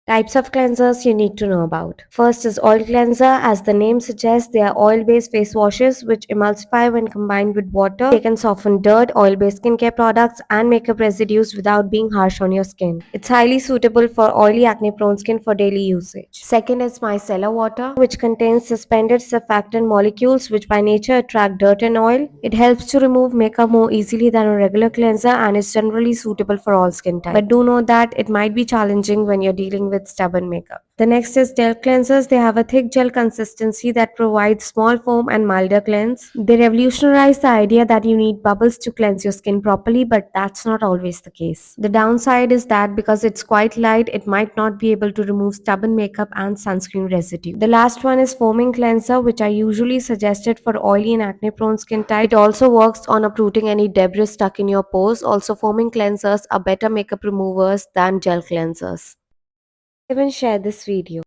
Types of cleansers you need to know about. First is oil cleanser. As the name suggests, they are oil-based face washes which emulsify when combined with water. They can soften dirt, oil-based skincare products, and makeup residues without being harsh on your skin. It's highly suitable for oily acne-prone skin for daily usage. Second is micellar water, which contains suspended surfactant molecules which by nature attract dirt and oil. It helps to remove makeup more easily than a regular cleanser and is generally suitable for all skin types. But do know that it might be challenging when you're dealing with stubborn makeup. The next is gel cleansers. They have a thick gel consistency that provides small foam and milder cleanse. They revolutionize the idea that you need bubbles to cleanse your skin properly, but that's not always the case. The downside is that because it's quite light, it might not be able to remove stubborn makeup and sunscreen residue. The last one is foaming cleanser, which I usually suggested for oily and acne prone skin type. It also works on uprooting any debris stuck in your pores. Also, foaming cleansers are better makeup removers than gel cleansers. Even share this video.